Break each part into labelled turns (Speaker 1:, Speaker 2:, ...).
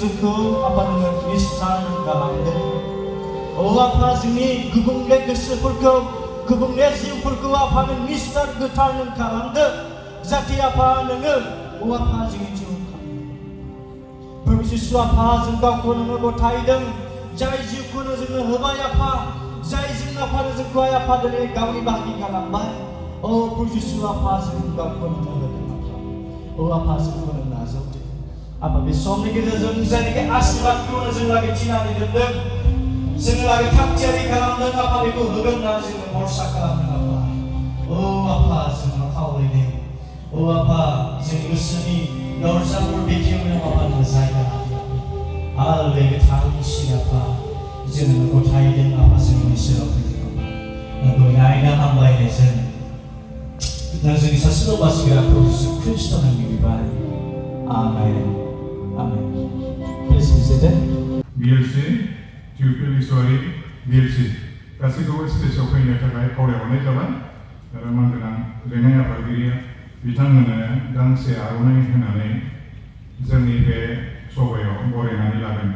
Speaker 1: जिउखौ आफा नोङो निस्थार खालामदों। आफा जोंनि गुबुंले गोसोफोरखौ गुबुंले जिउफोरखौ आफा नों निस्थार गोथार नों खालामदों जाहाथे आफा नोङो आफा जोंनि जिउ प्रभु जिसु आफा जों गावखौ नोङो गथायदों जाय जिउखौनो जोंनो होबाय आफा जाय जों आफानो जोंखौहाय आफा दिनै गावनि बाहागि खालामबाय। प्रभु जिसु आफा जों गावखौ नोङो होदों आफा। आफा जोंखौ नों नाजावदों आफा बे समनि गेजेरजों जायनाखि आशीर्वादखौनो जों लागै थिनानै दोनदों जों लागै थाग थियारि खालामदों आफा बेखौ होगोन होननानै जोङो भरसा खालामदों आफा। आफा जोङो खावलायदों आफा जोंनि गोसोनि दरजाफोर बेखेवनो आफा नोङो जायगा आरो बे गोथांसिन आफा जोङो गथायदों आफा जोंनि सेराव फैदों नोंखौ नायनो हामलायनायजों नों जोंनि सासेल' बासिग्रा प्रभु जिसु ख्रीष्ट नोंनि बिबार आमेन आमेन। Please be seated.
Speaker 2: BLC टिउटोर Iswary BLC गासैखौबो स्टेजआव फैनो थाखाय खावलायहरनाय जाबाय आरो मानगोनां लेङाइ आफादगिरिया बिथांमोननो गांसे आर'नाइ होनानै जोंनि बे सभायाव बरायनानै लागोन।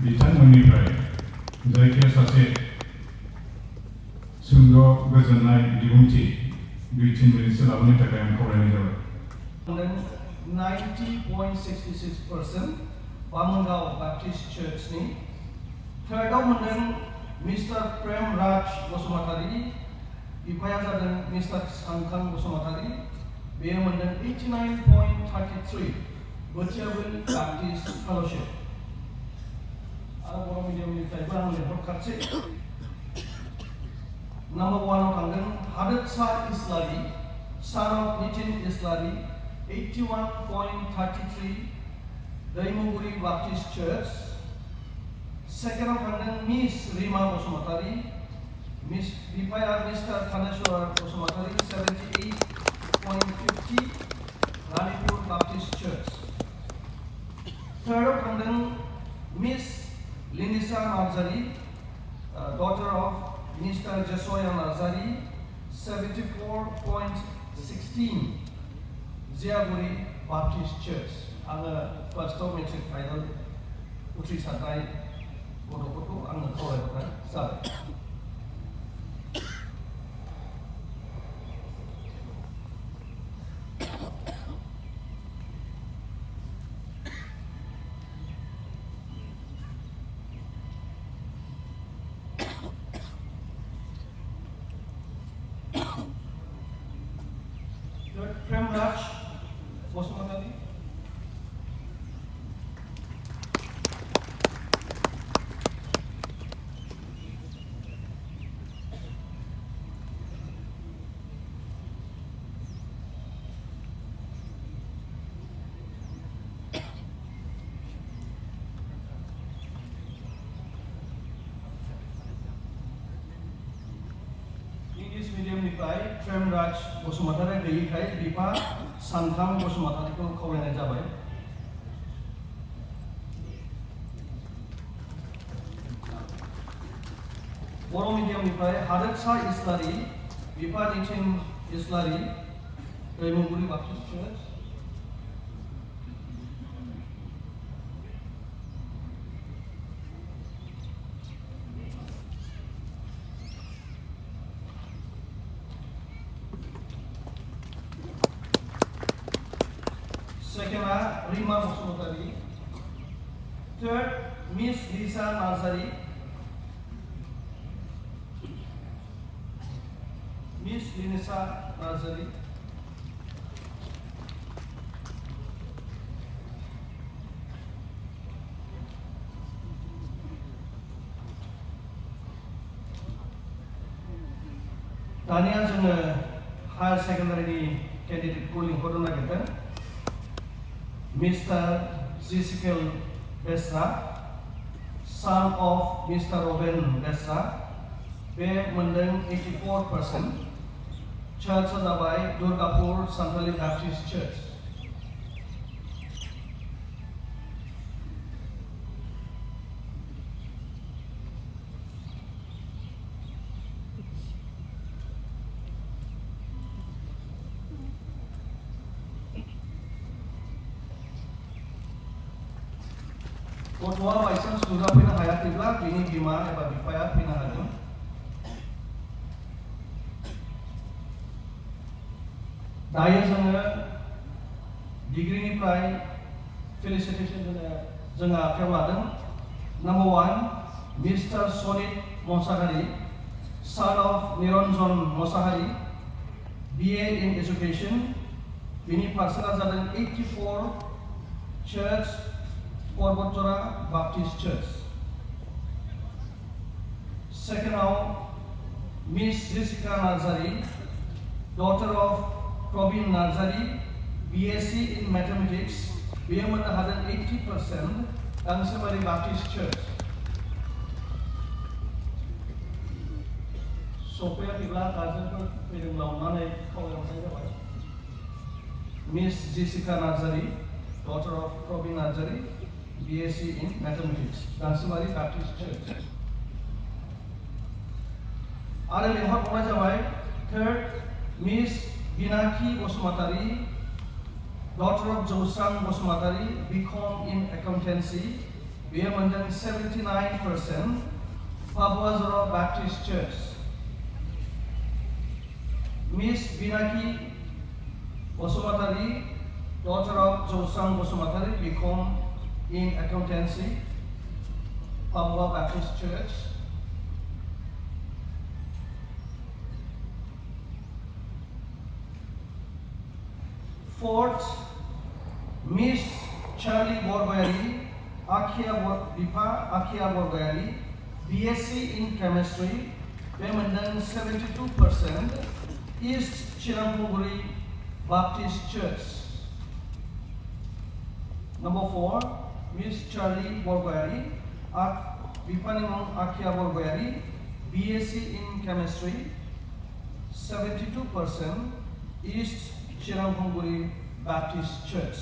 Speaker 2: बिथांमोननिफ्राय जायखिया सासे सुंद' गोजोननाय बिबुंथि 2-3 मिनिटसो लाबोनो थाखाय आं खावलायनाय जाबाय।
Speaker 3: 90.66% बामोनगाव बाप्टिस्ट चर्चनि थार्डआव मोनदों मिस्टार प्रेम राज बसुमतारी बिफाया जादों मिस्टार सानखां बसुमतारी बेयो मोनदों 89.33 बोथियाबोल बाप्टिस्ट फेल'शिप आरो बर' मिडियामनिफ्रायबो आं लेंहरखासै। नाम्बार 1आव थांदों हादोरसा इस्लारि सन of Nitin Islary 81.33 दैमुगुरि Baptist church. सेकेन्डआव थांदों मिस रिमा बसुमतारी बिफाया Mister Thaneshwar Basumatary 78.50 Ranipur Baptist church. थर्डआव थांदों Miss Linisa Narzary daughter of Mr. Joshua Nazari 74.16 Jiaguri Baptist church. आङो फार्स्टआव मेट्रिक फाइनाल उथ्रिसारनाय गथ'फोरखौ आङो खावलायहरनाय जाबाय। प्रेम राज बसुमतारी इंलिश मीडियमनिफ्राय प्रेम राज बसुमतारी गैयैखाय बिफा सानखां बसुमतारीखौ खावलायनाय जाबाय। बर' मिडियामनिफ्राय हादोरसा इस्लारि बिफा नितिन इस्लारि दैमुगुरि बाप्टिस्ट चर्च। सेकेन्डआ Rima Basumatary. Third Miss Lisa Narzary Miss Linisa Narzary. दानिया जोङो हायर सेकेन्डारिनि केन्डिडेटखौ लिंहरनो नागिरदों। मिस्टार जिसिकेल Besra son of Mr. Robin Desra, बे मोनदों 84%. Church जाबाय दुर्गापुर सान्थालि बैप्टिस्ट चर्च. गथ'आ बायसान्स नुजाफैनो हायाखैब्ला बिनि बिमा एबा बिफाया फैनो हागोन. दायो जोङो डिग्रीनिफ्राय फेलिसिटेसन जोङो आखायाव लादों. Number 1 Mister Salid Mosahary, son of Niranjan Mosahary, BA in education. बिनि पार्सेन्टआ जादों 84. Church Porbotora Baptist Church. Second, Miss Jessica Nazari, daughter of Robin Nazari, BSc in Mathematics. BM had 80%. Dangsabari Baptist Church. Sophia Tibla Kajan Pedro Launane Kola. Miss Jessica Nazari, daughter of Robin Nazari, BSc in Mathematics, Dansumari Baptist Church. आरो लेंहरबावनाय जाबाय. Third, Miss Binaki Basumatari, daughter of Josang Basumatari, BCom in Accountancy. बियो मोनदों 79%. Pabuazoro Baptist Church. Miss Binaki Basumatari, daughter of Josang Basumatari, BCom in Accountancy, Papua Baptist Church. Fourth, Miss Charlie Borgoyali, Akia Borgoyali, BSc in Chemistry, Bemenden 72%, East Chirampuguri Baptist Church. Number 4, Miss Charlie Borgoyali, Vipanimong Akia Borgoyali, BSc in Chemistry, 72%, East Chirampuguri Baptist Church.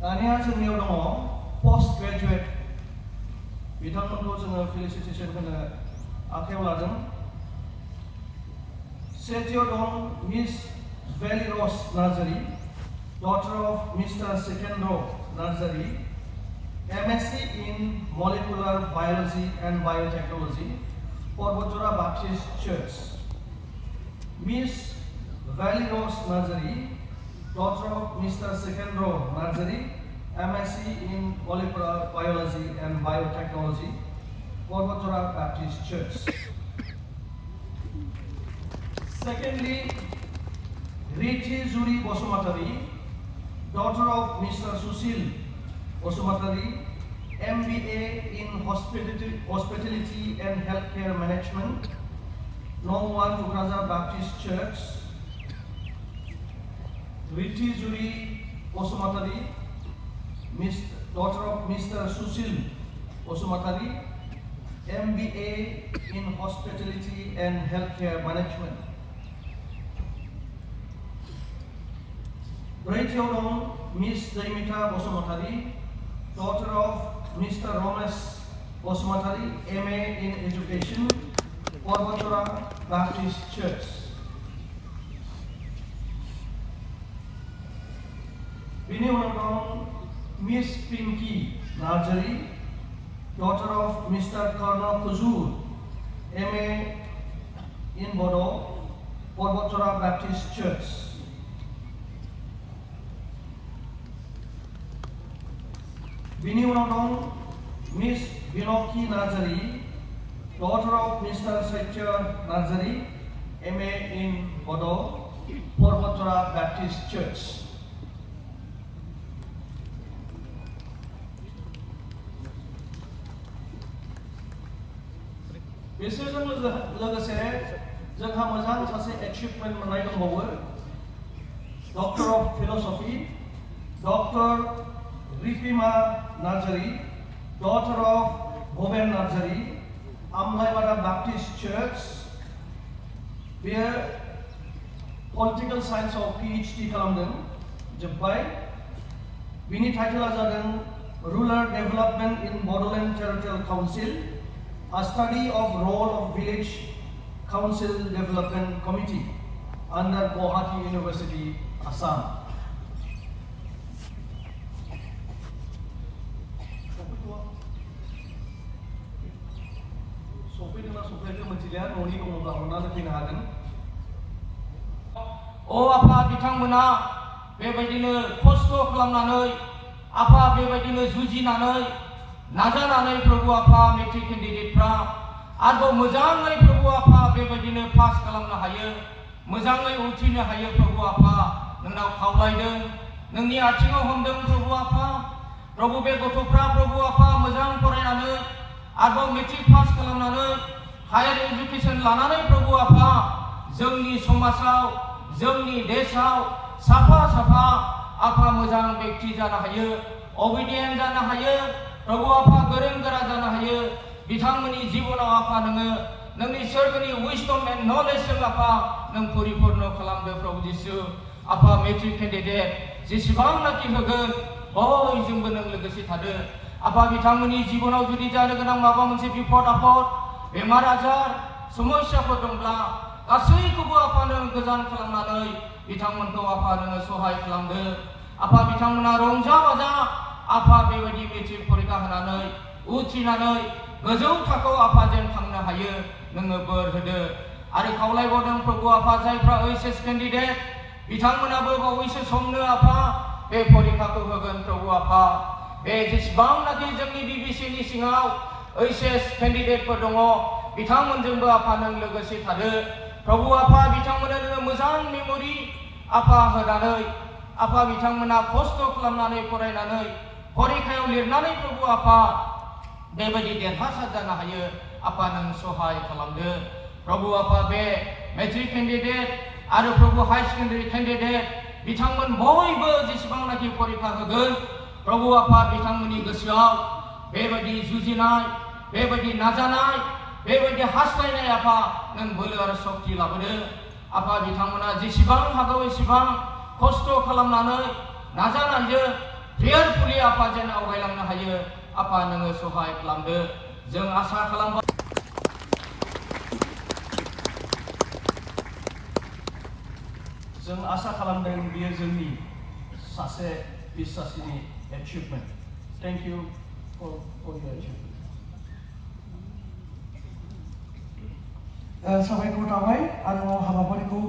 Speaker 3: दानिया जोंनियाव दङ post graduate. बिथांमोनखौ जोङो felicitation होनो आखायाव लादों. सेथियाव दं miss Valley Rose Nazari, daughter of Mr. Sikendro Nazari, MSc in Molecular Biology and Biotechnology, Porbotora Baptist Church. Miss Valley Rose Nazari, daughter of Mr. Sikendro Nazari, MSc in Molecular Biology and Biotechnology, Porbotora Baptist Church. Secondly, Riti Zuri Basumatari, daughter of Mr. Susil Basumatari, MBA in Hospitality and Healthcare Management, Nongwan Tukraza Baptist Church. Riti Zuri Basumatari, daughter of Mr. Susil Basumatari, MBA in Hospitality and Healthcare Management. Brighthill Miss Daimita Basumatari, daughter of Mr. Romes Basumatari, MA in Education, Porbotora Baptist Church. बिनि उनाव दं Miss Pinky Nazari, daughter of Mr. Karna Kuzur, MA in Bodo, Porbotora Baptist Church. बिनि उनाव दं Miss Binoki Nazari, daughter of Mr. Saitya Nazari, MA in Bodo, Porbotora Baptist Church. बिसोरजों लोगोसे जोंहा मोजां सासे एचिभमेन्ट मोननाय दंबावो. Doctor of philosophy Dr. Rifima Nazari, daughter of Bhoben Nazari, Amlaibada Baptist Church, where Political Science of PhD खालामदों जोब्बाय बिनि टाइटला जादों Rural Development in Bodoland Territorial Council, a study of role of Village Council Development Committee under Guwahati University, Assam.
Speaker 4: O apa बिथांमोना बेबायदिनो खस्थ' खालामनानै आफा बेबायदिनो जुजिनानै नाजानानै प्रभु आफा मेट्रिक केन्डिडेटफ्रा आरोबाव मोजाङै प्रभु आफा बेबायदिनो पास खालामनो हायो मोजाङै उथ्रिनो हायो प्रभु आफा नोंनाव खावलायदों नोंनि आथिङाव हमदों प्रभु आफा प्रभु बे गथ'फ्रा प्रभु आफा मोजां फरायनानै आरोबाव मेट्रिक पास खालामनानै हायार एजुकेशन लानानै प्रभु आफा जोंनि समाजाव जोंनि देशाव साफा साफा आफा मोजां व्यक्ति जानो हायो ओबिडियेंट जानो हायो प्रभु आफा गोरों गोरा जानो हायो बिथांमोननि जिबनाव आफा नोङो नोंनि सोरगोनि विजडम एन्ड नलेजजों आफा नों परिपूर्ण खालामदो प्रभु जिसु आफा मेट्रिक केन्डिडेट जेसेबांनाखि होगोन बयजोंबो नों लोगोसे थादो आफा बिथांमोननि जिबनाव जुदि जानो गोनां माबा मोनसे बिपद आफद बेमार आजार समस्याफोर दंब्ला गासैखौबो आफा नों गोजान खालामनानै बिथांमोनखौ आफा नोङो सहाय खालामदो आफा बिथांमोना रंजा बाजा आफा बेबायदि मेट्रिक परीक्षा होनानै उथ्रिनानै गोजौ थाखोआव आफा जेन थांनो हायो नोङो बोर होदो आरो खावलायबावदों प्रभु आफा जायफ्रा ओइचएस केन्डिडेट बिथांमोनाबो बावैसो समनो आफा बे परीक्षाखौ होगोन प्रभु आफा बे जेसेबांनाखि जोंनि बिबिसिनि सिङाव ओइचएस केन्डिडेटफोर दङ बिथांमोनजोंबो आफा नों लोगोसे थादो प्रभु आफा बिथांमोननो नोङो मोजां मेम'रि आफा होनानै आफा बिथांमोना खस्थ' खालामनानै फरायनानै परीक्षायाव लिरनानै प्रभु आफा बेबायदि देरहासार जानो हायो आफा नों सहाय खालामदो प्रभु आफा बे मेट्रिक केन्डिडेट आरो प्रभु हाई सेकेन्डारि केन्डिडेट बिथांमोन बयबो जेसेबांनाखि परीक्षा होगोन प्रभु आफा बिथांमोननि गोसोआव बेबायदि जुजिनाय बेबायदि नाजानाय बेबायदि हास्थायनाय आफा नों बोलो आरो शक्ति लाबोदो आफा बिथांमोना जेसेबां हागौ एसेबां खस्थ' खालामनानै नाजानायजों प्रेयारफुलि आफा जेन आवगायलांनो हायो आफा नोङो सहाय खालामदो जों आसा खालामबाय
Speaker 3: जों आसा खालामदों बियो जोंनि सासे बिसासिनि achievement thank you for your achievement
Speaker 5: साबायखर थाबाय आरो हाबाफारिखौ